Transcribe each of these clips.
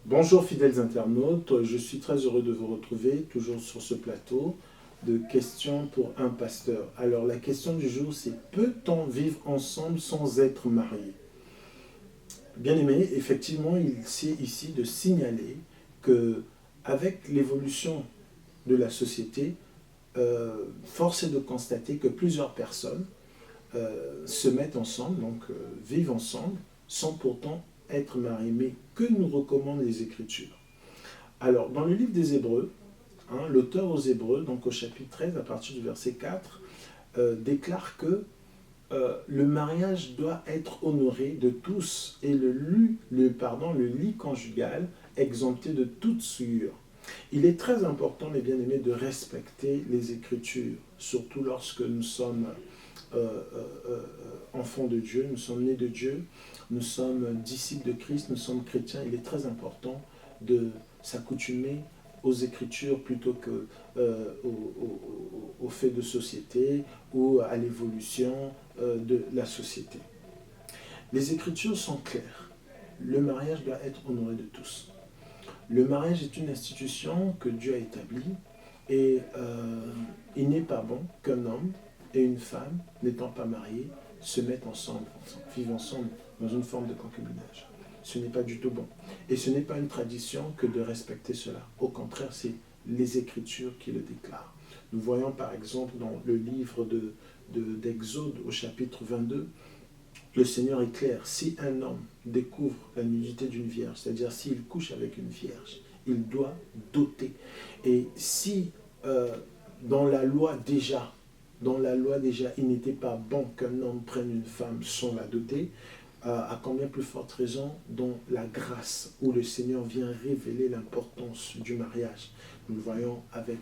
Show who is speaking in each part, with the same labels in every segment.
Speaker 1: Bonjour fidèles internautes, je suis très heureux de vous retrouver toujours sur ce plateau de questions pour un pasteur. Alors la question du jour c'est: peut-on vivre ensemble sans être marié? Bien aimé, effectivement il s'agit ici de signaler que avec l'évolution de la société, force est de constater que plusieurs personnes se mettent ensemble, donc vivent ensemble, sans pourtant être mariés. Mais que nous recommandent les Écritures? Alors, dans le livre des Hébreux, l'auteur aux Hébreux, donc au chapitre 13, à partir du verset 4, déclare que le mariage doit être honoré de tous et le lit conjugal exempté de toute souillure. Il est très important, mes bien-aimés, de respecter les Écritures, surtout lorsque nous sommes enfants de Dieu, nous sommes nés de Dieu, nous sommes disciples de Christ, nous sommes chrétiens. Il est très important de s'accoutumer aux Écritures plutôt que aux faits de société ou à l'évolution de la société. Les Écritures sont claires. Le mariage doit être honoré de tous. Le mariage est une institution que Dieu a établie et il n'est pas bon qu'un homme et une femme, n'étant pas mariés, se mettent ensemble, vivent ensemble dans une forme de concubinage. Ce n'est pas du tout bon. Et ce n'est pas une tradition que de respecter cela. Au contraire, c'est les Écritures qui le déclarent. Nous voyons par exemple dans le livre d'Exode au chapitre 22, le Seigneur est clair: si un homme découvre la nudité d'une vierge, c'est-à-dire s'il couche avec une vierge, il doit doter. Et si dans la loi déjà, il n'était pas bon qu'un homme prenne une femme sans la doter, à combien plus forte raison dans la grâce où le Seigneur vient révéler l'importance du mariage. Nous le voyons avec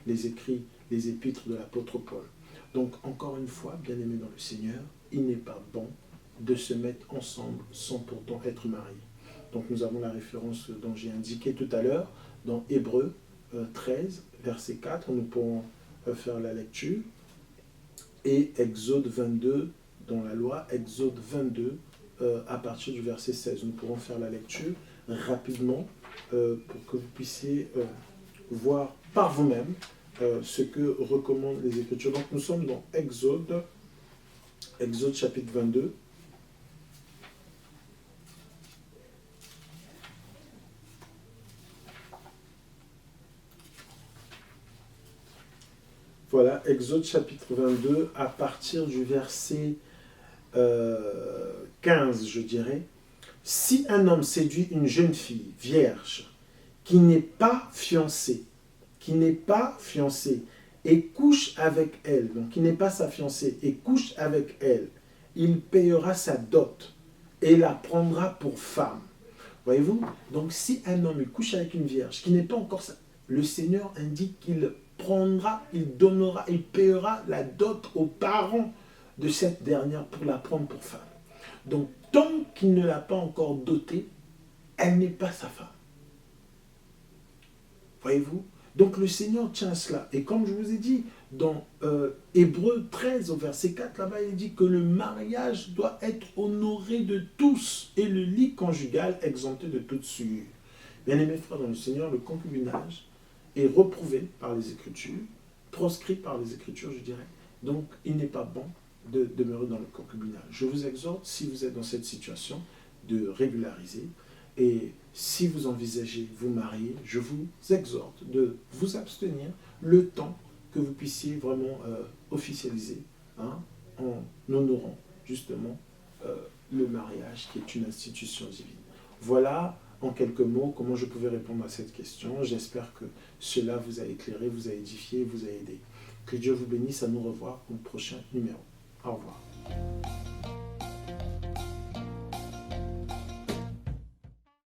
Speaker 1: les écrits, les épîtres de l'apôtre Paul. Donc encore une fois, bien-aimés dans le Seigneur, il n'est pas bon de se mettre ensemble sans pourtant être mariés. Donc nous avons la référence dont j'ai indiqué tout à l'heure dans Hébreux 13, verset 4, nous pourrons faire la lecture, et Exode 22 dans la loi, Exode 22 à partir du verset 16. Nous pourrons faire la lecture rapidement pour que vous puissiez voir par vous-même ce que recommandent les Écritures. Donc nous sommes dans Exode chapitre 22. Voilà, Exode chapitre 22, à partir du verset 15, je dirais. Si un homme séduit une jeune fille vierge qui n'est pas fiancée, et couche avec elle, donc qui n'est pas sa fiancée, et couche avec elle, il payera sa dot et la prendra pour femme. Voyez-vous? Donc si un homme couche avec une vierge qui n'est pas encore sa... Le Seigneur indique qu'il prendra, il donnera, il payera la dot aux parents de cette dernière pour la prendre pour femme. Donc tant qu'il ne l'a pas encore dotée, elle n'est pas sa femme. Voyez-vous? Donc le Seigneur tient à cela. Et comme je vous ai dit, dans Hébreux 13 au verset 4, là-bas il dit que le mariage doit être honoré de tous et le lit conjugal exempté de toute souillure. Bien-aimés frères dans le Seigneur, le concubinage est reprouvé par les Écritures, proscrit par les Écritures, je dirais. Donc il n'est pas bon de demeurer dans le concubinage. Je vous exhorte, si vous êtes dans cette situation, de régulariser. Et si vous envisagez vous marier, je vous exhorte de vous abstenir le temps que vous puissiez vraiment officialiser en honorant justement le mariage qui est une institution divine. Voilà en quelques mots comment je pouvais répondre à cette question. J'espère que cela vous a éclairé, vous a édifié, vous a aidé. Que Dieu vous bénisse, à nous revoir au prochain numéro. Au revoir.